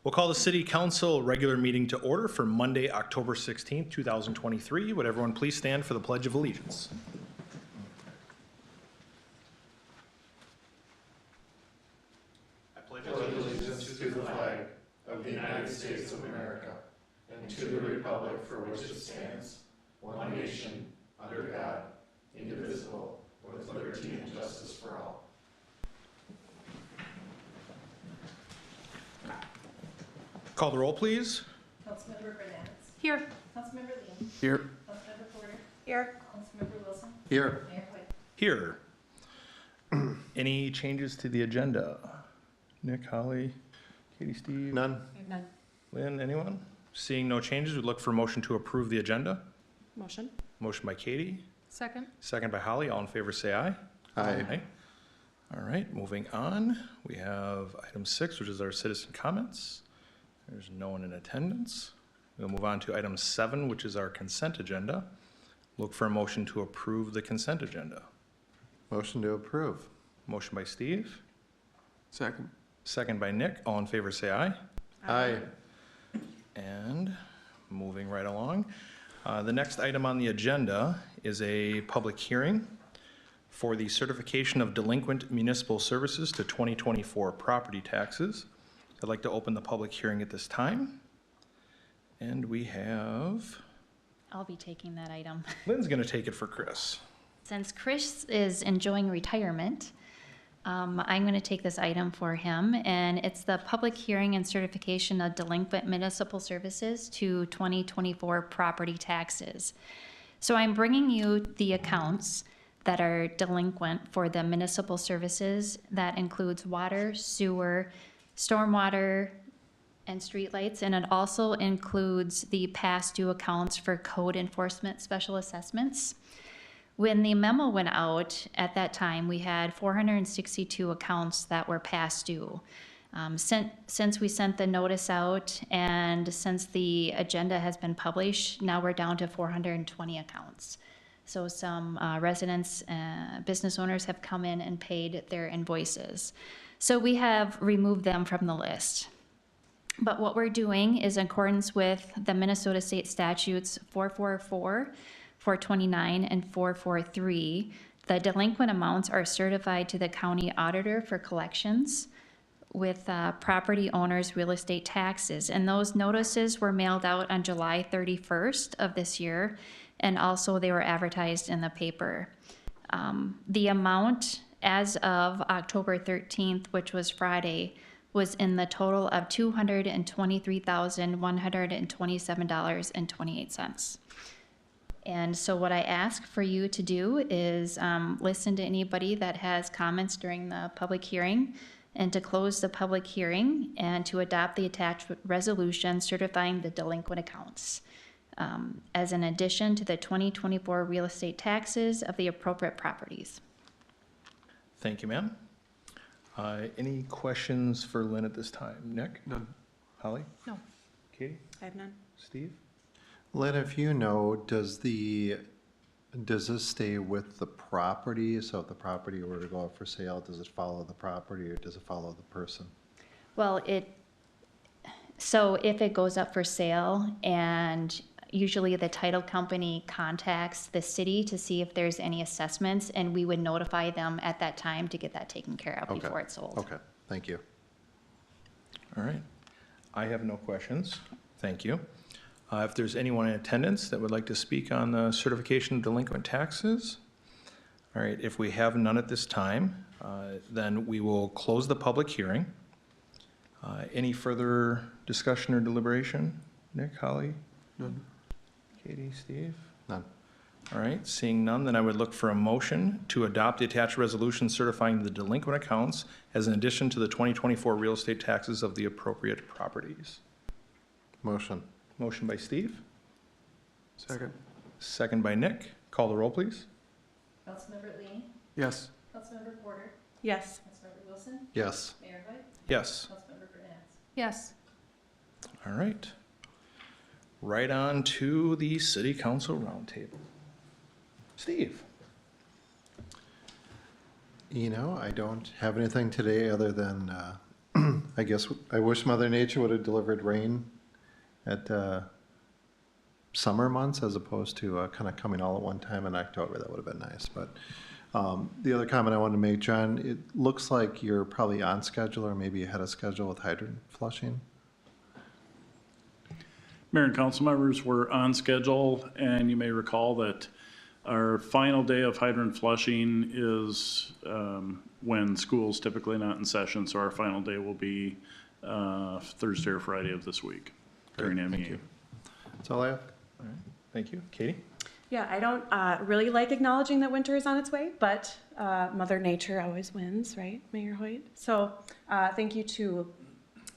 We'll call the City Council regular meeting to order for Monday, October 16th, 2023. Would everyone please stand for the Pledge of Allegiance? I pledge allegiance to the flag of the United States of America and to the republic for which it stands, one nation, under God, indivisible, with liberty and justice for all. Call the roll, please. Councilmember Bernadette. Here. Councilmember Lee. Here. Councilmember Porter. Here. Councilmember Wilson. Here. Mayor White. Here. Any changes to the agenda? Nick, Holly, Katie, Steve? None. None. Lynn, anyone? Seeing no changes, we'd look for a motion to approve the agenda. Motion. Motion by Katie, Second. second by Holly. All in favor, say aye. Aye. All right, moving on. We have item 6, which is our citizen comments. There's no one in attendance. We'll move on to item 7, which is our consent agenda. Look for a motion to approve the consent agenda. Motion to approve. Motion by Steve, Second. second by Nick. All in favor, say aye. Aye. And moving right along, the next item on the agenda is a public hearing for the certification of delinquent municipal services to 2024 property taxes. I'd like to open the public hearing at this time. And we have, I'll be taking that item. Lynn's going to take it for Chris. Since Chris is enjoying retirement, I'm going to take this item for him, and it's the public hearing and certification of delinquent municipal services to 2024 property taxes. So I'm bringing you the accounts that are delinquent for the municipal services. That includes water, sewer, stormwater, and streetlights, and it also includes the past due accounts for code enforcement special assessments. When the memo went out, at that time, we had 462 accounts that were past due. Since we sent the notice out and since the agenda has been published, now we're down to 420 accounts. So some residents, business owners have come in and paid their invoices. So we have removed them from the list. But what we're doing is in accordance with the Minnesota State Statutes 444, 429, and 443, the delinquent amounts are certified to the county auditor for collections with property owners' real estate taxes. And those notices were mailed out on July 31st of this year, and also they were advertised in the paper. The amount as of October 13th, which was Friday, was in the total of $223,127.28. And so what I ask for you to do is listen to anybody that has comments during the public hearing, and to close the public hearing and to adopt the attached resolution certifying the delinquent accounts as an addition to the 2024 real estate taxes of the appropriate properties. Thank you, ma'am. Any questions for Lynn at this time? Nick? None. Holly? No. Katie? I have none. Steve? Lynn, if you know, does this stay with the property? So if the property were to go up for sale, does it follow the property or does it follow the person? Well, so if it goes up for sale, and usually the title company contacts the city to see if there's any assessments, and we would notify them at that time to get that taken care of before it's sold. Okay, thank you. All right. I have no questions. Thank you. If there's anyone in attendance that would like to speak on the certification of delinquent taxes, all right, if we have none at this time, then we will close the public hearing. Any further discussion or deliberation? Nick, Holly? None. Katie, Steve? None. All right, seeing none, then I would look for a motion to adopt the attached resolution certifying the delinquent accounts as an addition to the 2024 real estate taxes of the appropriate properties. Motion. Motion by Steve, Second. second by Nick. Call the roll, please. Councilmember Lee. Yes. Councilmember Porter. Yes. Councilmember Wilson. Yes. Mayor White. Yes. Councilmember Bernadette. Yes. All right. Right on to the City Council Roundtable. Steve? You know, I don't have anything today other than I guess I wish Mother Nature would have delivered rain at summer months as opposed to kind of coming all at one time in October. That would have been nice. But the other comment I wanted to make, John, it looks like you're probably on schedule or maybe ahead of schedule with hydrant flushing. Mayor and council members, were on schedule, and you may recall that our final day of hydrant flushing is when school's typically not in session, so our final day will be Thursday or Friday of this week during MEA. Thank you. That's all I have. All right, thank you. Katie? Yeah, I don't really like acknowledging that winter is on its way, but Mother Nature always wins, right, Mayor Hoyt? So thank you to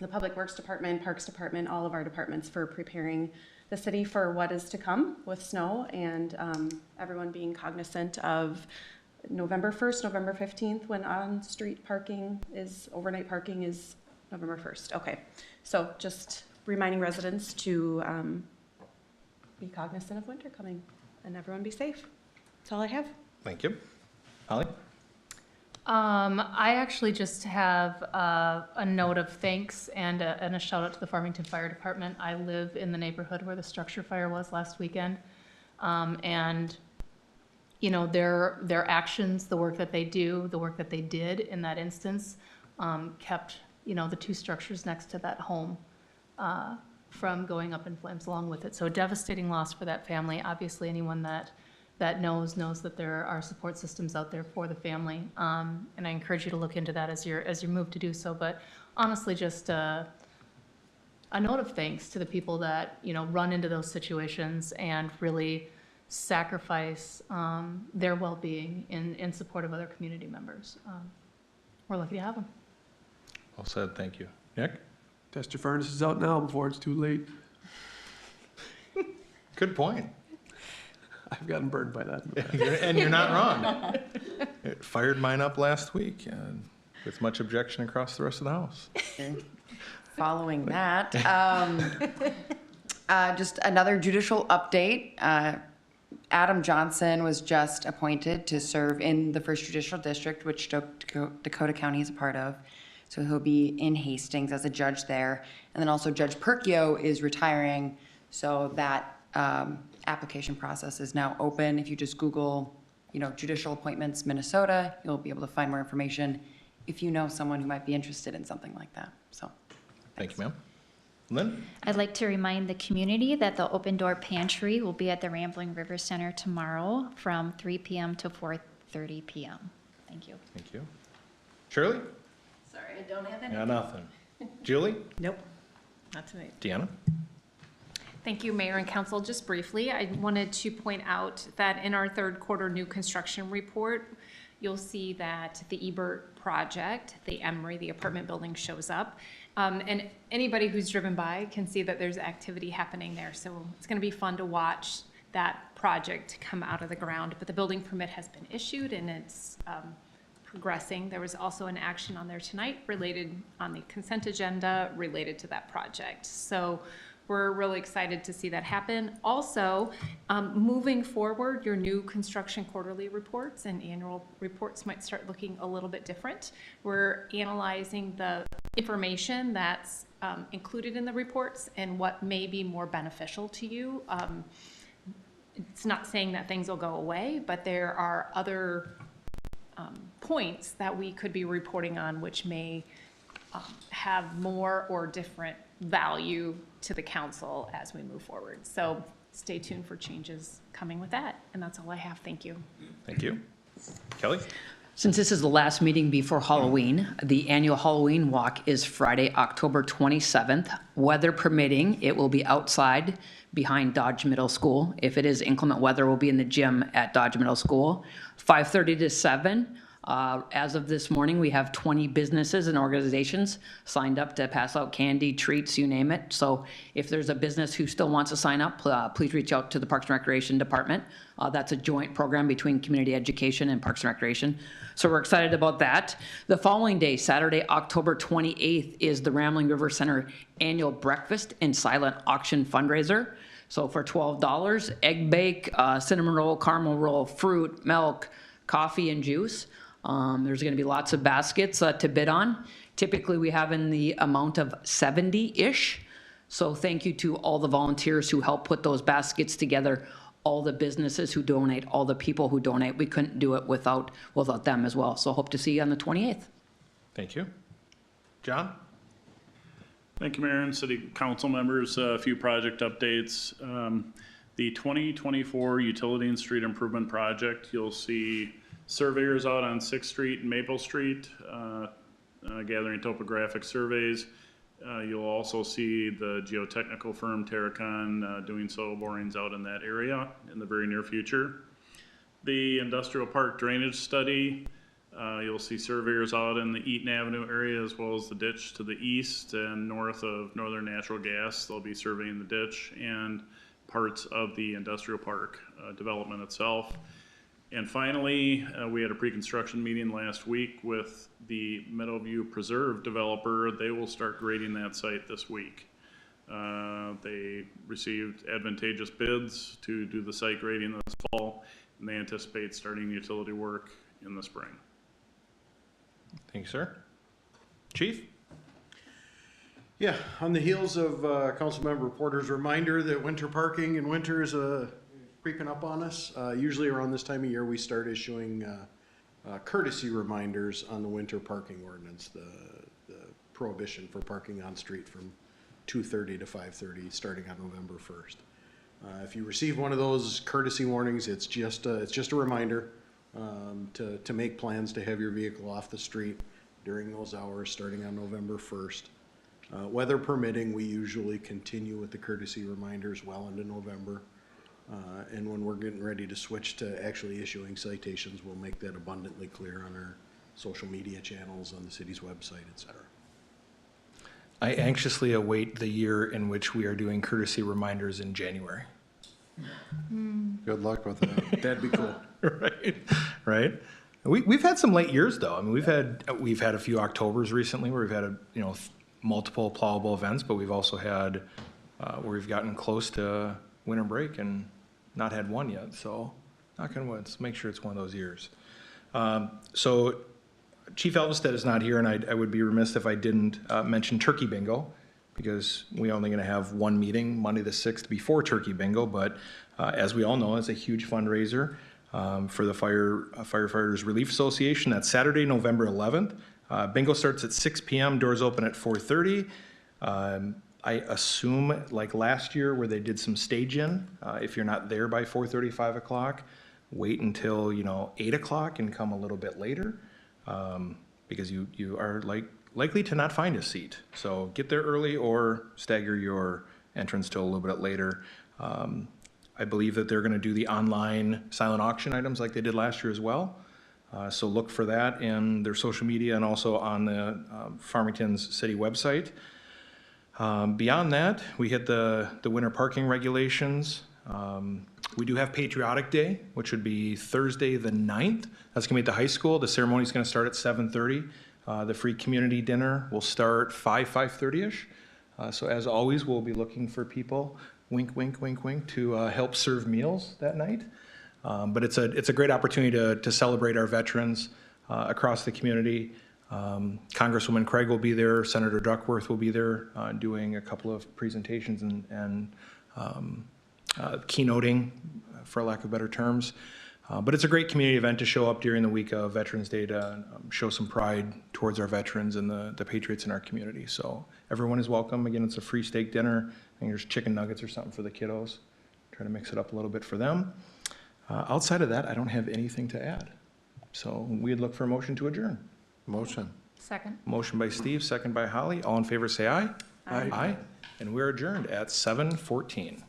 the Public Works Department, Parks Department, all of our departments for preparing the city for what is to come with snow, and everyone being cognizant of November 1st, November 15th, when on-street parking is, overnight parking is November 1st. Okay, so just reminding residents to be cognizant of winter coming, and everyone be safe. That's all I have. Thank you. Holly? I actually just have a note of thanks and a shout out to the Farmington Fire Department. I live in the neighborhood where the structure fire was last weekend. And, you know, their actions, the work that they do, the work that they did in that instance, kept, you know, the two structures next to that home from going up in flames along with it. So a devastating loss for that family. Obviously, anyone that knows that there are support systems out there for the family. And I encourage you to look into that as you move to do so. But honestly, just a note of thanks to the people that, you know, run into those situations and really sacrifice their well-being in support of other community members. We're lucky to have them. Well said, thank you. Nick? Test your furnaces out now before it's too late. Good point. I've gotten burned by that. And you're not wrong. It fired mine up last week with much objection across the rest of the house. Following that, just another judicial update. Adam Johnson was just appointed to serve in the 1st Judicial District, which Dakota County is a part of. So he'll be in Hastings as a judge there. And then also Judge Perkio is retiring, so that application process is now open. If you just Google, you know, judicial appointments Minnesota, you'll be able to find more information if you know someone who might be interested in something like that. So, Thank you, ma'am. Lynn? I'd like to remind the community that the Open Door Pantry will be at the Rambling River Center tomorrow from 3 p.m. to 4:30 p.m. Thank you. Thank you. Shirley? Sorry, I don't have any. Yeah, nothing. Julie? Nope, not tonight. Deanna? Thank you, Mayor and Council. Just briefly, I wanted to point out that in our 3rd quarter new construction report, you'll see that the Ebert project, the Emery, the apartment building shows up. And anybody who's driven by can see that there's activity happening there. So it's going to be fun to watch that project come out of the ground. But the building permit has been issued and it's progressing. There was also an action on there tonight related on the consent agenda related to that project. So we're really excited to see that happen. Also, moving forward, your new construction quarterly reports and annual reports might start looking a little bit different. We're analyzing the information that's included in the reports and what may be more beneficial to you. It's not saying that things will go away, but there are other points that we could be reporting on which may have more or different value to the council as we move forward. So stay tuned for changes coming with that. And that's all I have. Thank you. Thank you. Kelly? Since this is the last meeting before Halloween, the annual Halloween walk is Friday, October 27th. Weather permitting, it will be outside behind Dodge Middle School. If it is inclement weather, we'll be in the gym at Dodge Middle School, 5:30 to 7. As of this morning, we have 20 businesses and organizations signed up to pass out candy, treats, you name it. So if there's a business who still wants to sign up, please reach out to the Parks and Recreation Department. That's a joint program between Community Education and Parks and Recreation. So we're excited about that. The following day, Saturday, October 28th, is the Rambling River Center annual breakfast and silent auction fundraiser. So for $12, egg bake, cinnamon roll, caramel roll, fruit, milk, coffee, and juice. There's going to be lots of baskets to bid on. Typically, we have in the amount of 70-ish. So thank you to all the volunteers who help put those baskets together, all the businesses who donate, all the people who donate. We couldn't do it without them as well. So hope to see you on the 28th. Thank you. John? Thank you, Mayor and City Council members. A few project updates. The 2024 Utility and Street Improvement Project, you'll see surveyors out on 6th Street and Maple Street gathering topographic surveys. You'll also see the geotechnical firm Terracon doing soil borings out in that area in the very near future. The Industrial Park Drainage Study, you'll see surveyors out in the Eaton Avenue area as well as the ditch to the east and north of Northern Natural Gas. They'll be surveying the ditch and parts of the industrial park development itself. And finally, we had a pre-construction meeting last week with the Meadowview Preserve developer. They will start grading that site this week. They received advantageous bids to do the site grading this fall, and they anticipate starting utility work in the spring. Thank you, sir. Chief? Yeah, on the heels of Councilmember Porter's reminder that winter parking in winter is creeping up on us, usually around this time of year we start issuing courtesy reminders on the winter parking ordinance, the prohibition for parking on street from 2:30 to 5:30 starting on November 1st. If you receive one of those courtesy warnings, it's just a reminder to make plans to have your vehicle off the street during those hours starting on November 1st. Weather permitting, we usually continue with the courtesy reminders well into November. And when we're getting ready to switch to actually issuing citations, we'll make that abundantly clear on our social media channels, on the city's website, et cetera. I anxiously await the year in which we are doing courtesy reminders in January. Good luck with that. That'd be cool. Right. We've had some late years though. I mean, we've had a few Octobers recently where we've had multiple plowable events, but we've also had where we've gotten close to winter break and not had one yet. So knock on wood, let's make sure it's one of those years. So Chief Elvestead is not here, and I would be remiss if I didn't mention Turkey Bingo, because we're only going to have one meeting Monday the 6th before Turkey Bingo, but as we all know, it's a huge fundraiser for the Firefighters Relief Association. That's Saturday, November 11th. Bingo starts at 6 p.m., doors open at 4:30. I assume, like last year where they did some stage-in, if you're not there by 4:30, 5 o'clock, wait until 8 o'clock and come a little bit later, because you are likely to not find a seat. So get there early or stagger your entrance till a little bit later. I believe that they're going to do the online silent auction items like they did last year as well. So look for that in their social media and also on the Farmington's city website. Beyond that, we hit the winter parking regulations. We do have Patriotic Day, which would be Thursday the 9th. That's going to be at the high school. The ceremony is going to start at 7:30. The free community dinner will start 5:30-ish. So as always, we'll be looking for people, wink, wink, wink, wink, to help serve meals that night. But it's a great opportunity to celebrate our veterans across the community. Congresswoman Craig will be there. Senator Duckworth will be there doing a couple of presentations and keynoting, for lack of better terms. But it's a great community event to show up during the week of Veterans Day to show some pride towards our veterans and the patriots in our community. So everyone is welcome. Again, it's a free steak dinner. I think there's chicken nuggets or something for the kiddos. Try to mix it up a little bit for them. Outside of that, I don't have anything to add. So we'd look for a motion to adjourn. Motion. Second. Motion by Steve, second by Holly. All in favor say aye. Aye. Aye. And we're adjourned at 7:14.